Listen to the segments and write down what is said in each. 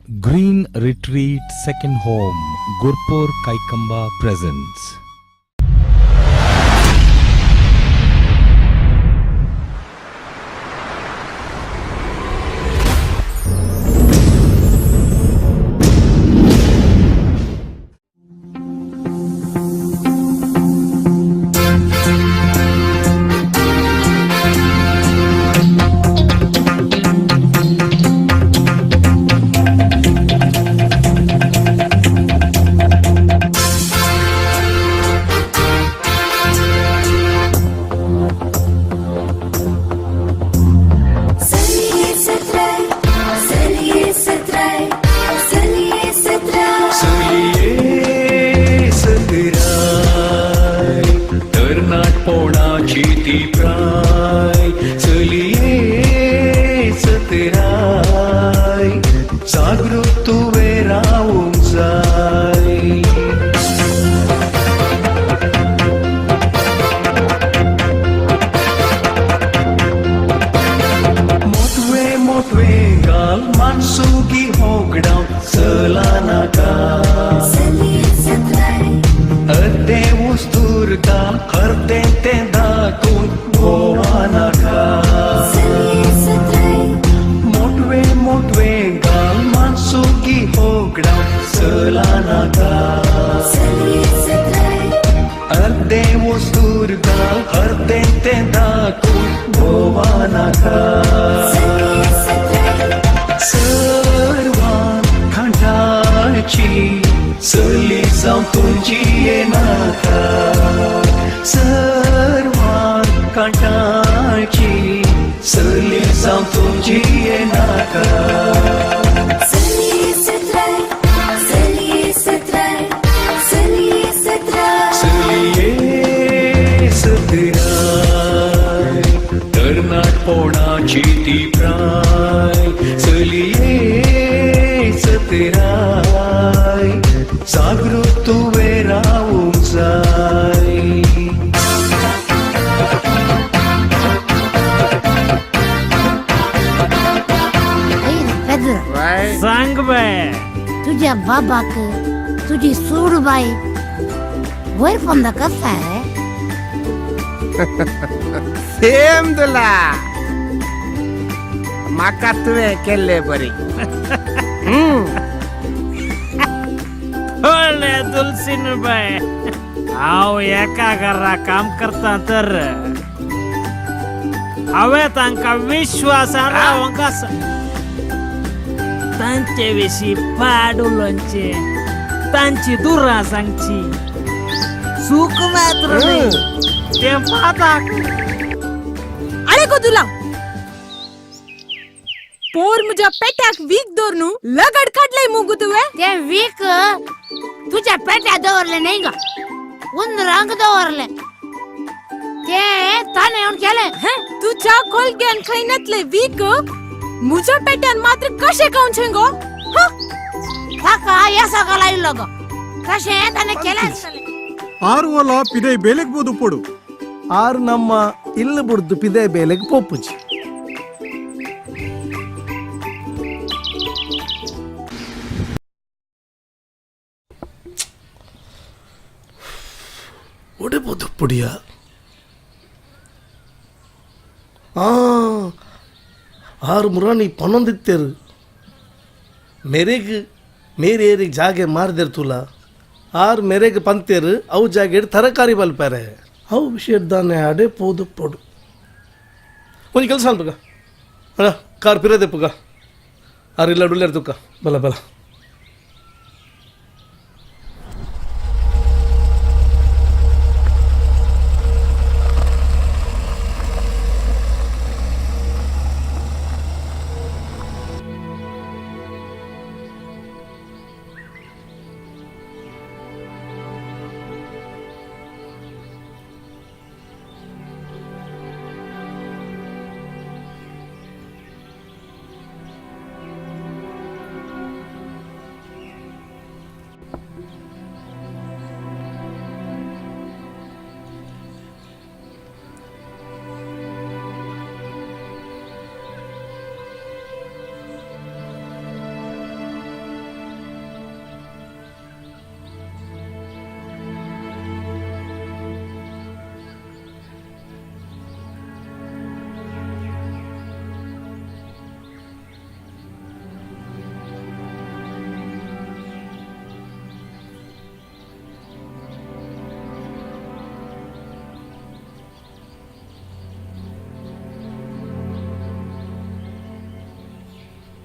Green Retreat Second Home, Gurpur Kaikamba presents. सांग bye तुझ्या बाबाक तुझी सूडबाई वैरपंदा कसा आहे? सेम तुला माका तुवे केले बरी. होले तुलसीन बाय हाव एका घरा काम करता तर हवे तांका विश्वासान रावंका तांचे विशी पाडुलोंचे तांची दुरा सांगची सुख मात्र ते पाता. अरे को तुला पोर मुझ्या पेट्याक वीक दोरनू लगड काढलंय मुगू तुवे. ते वीक तुझ्या पेट्या दवरले नाही ग, उंद रंग दवरले ते ताने येऊन केले. तुझ्या खोलग्यान खैनतले वीक मुझ्या पेट्यान मात्र कशे काऊन छेंगो. काका या सगळा इल्लो ग कशे ताने केले. ಆರು ಹೊಲ ಪಿದೆ ಬೇಲೆಗ್ ಬೋದು ಪೊಡು ಆರು ನಮ್ಮ ಇಲ್ಲ ಬುಡ್ದು ಪಿದೆ ಬೇಲೆಗ್ ಪೊಪ್ಪುಜಿ. ಒಡೆಬೋದು ಪುಡಿಯ ಆರು ಮುರಾನಿ ಪನೊಂದಿತ್ತೇರು ಮೇರೆಗ್ ಮೇರೆ ಏರಿಗೆ ಜಾಗೆ ಮಾರ್ದೇರು ತುಲಾ ಆರು ಮೇರೆಗೆ ಪಂತೇರು ಅವು ಜಾಗ ತರಕಾರಿ ಬಲ್ಪಾರೆ ಅವು ವಿಷಯದಾನೆ ಅಡೆ ಪೋದು ಪೊಡು ಒಂದು ಕೆಲಸ ಅನ್ಪಗ ಅಣ್ಣ ಕಾರ್ ಪಿರದೆ ಪುಗ ಆರು ಇಲ್ಲ ಡುಲ್ಲೇರು ತುಕ್ಕ ಬಲ ಬಲ.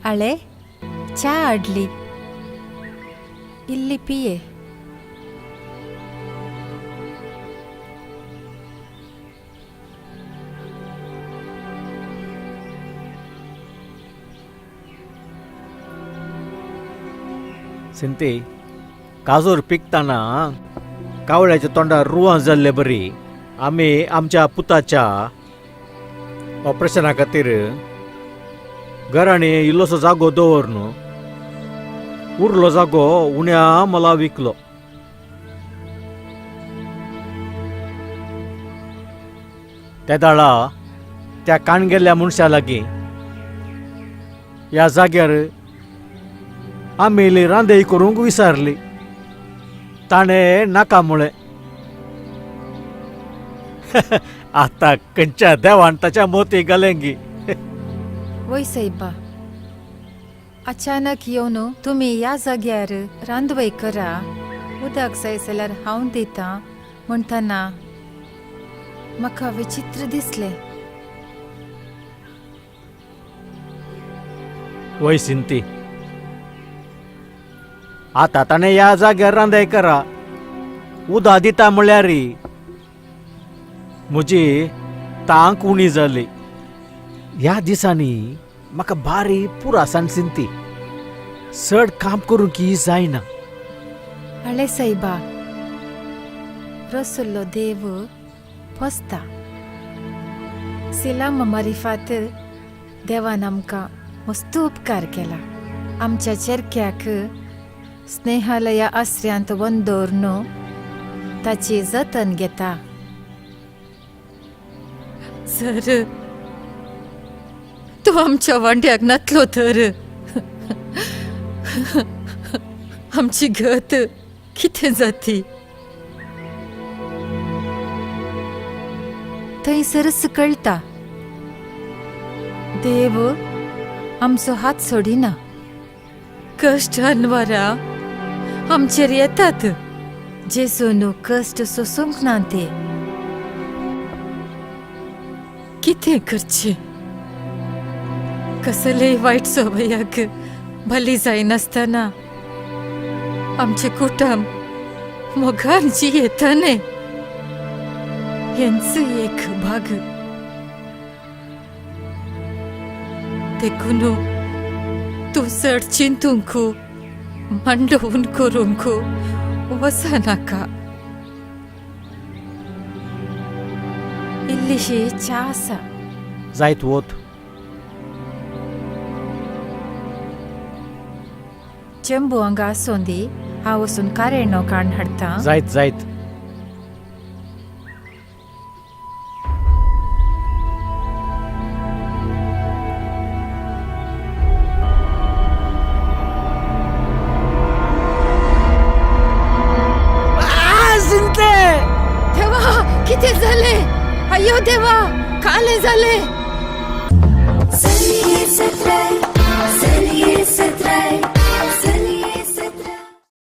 ಹಳೆ ಚಾ ಅಡ್ಲಿ ಇಲ್ಲಿ ಪಿಯೆ. सिंती काजूर पिकताना कावळ्याच्या तोंडार रुवां जाल्ले बरी आमी आमच्या पुताच्या ऑपरेशना खातीर घरांनी इल्लोसो जागो दवरून उरलो जागो उण्या मला विकलो. त्या दाळा त्या काणगेल्ल्या मनशा लागीं ह्या जाग्यार आमी इल्ली रांदेय करूंक विचारली. ताणें नाका म्हळें. आतां खंयच्या देवान ताच्या मोती घालेंगी. वय साहेबा, अचानक येवन तुम्ही या जाग्यार रांदवय करा, उदक जाय जाल्यार हांव दितां म्हणटना म्हाका विचित्र दिसलें. वय सिंती, आतां ताणें ह्या जाग्यार रांदय करा उदक दिता म्हळ्यार म्हजी तांक उणी जाली. ह्या दिसांनी म्हाका भारी पुरासाण सिंती. चड काम करूंक जायना. हळे साहेबा, रसुल्लो देव फसता. सिलाम मारिफात देवान आमकां मस्त उपकार केला. आमच्या चेरक्याक स्नेहालया आश्रयांत वंदोवन ताची जतन घेता. सर, तू आमच्या वांड्याक नातलो तर आमची गत कितें जाती? थंयसरच कळटा देव आमचो हात सोडिना. कष्ट अनवरां आमचेर येतात. जेसून कष्ट सोसूंक ना ते. कितें करचें? कसलेय वायट सवयाक बली जायनासतना आमचे कुटुंब मोगान जियेताले. हेंच एक भाग. देखून तूं चड चिंतूंक मंडोवन करूंक वचनाका. इल्लीशी च्या आसा. जायत वत. चेंबू हांगा आसून दी, हांव वचून कारेणो काडून हाडटां. जायत जायत. देवा, कितें जालें? अय्यो देवा, काले जालें.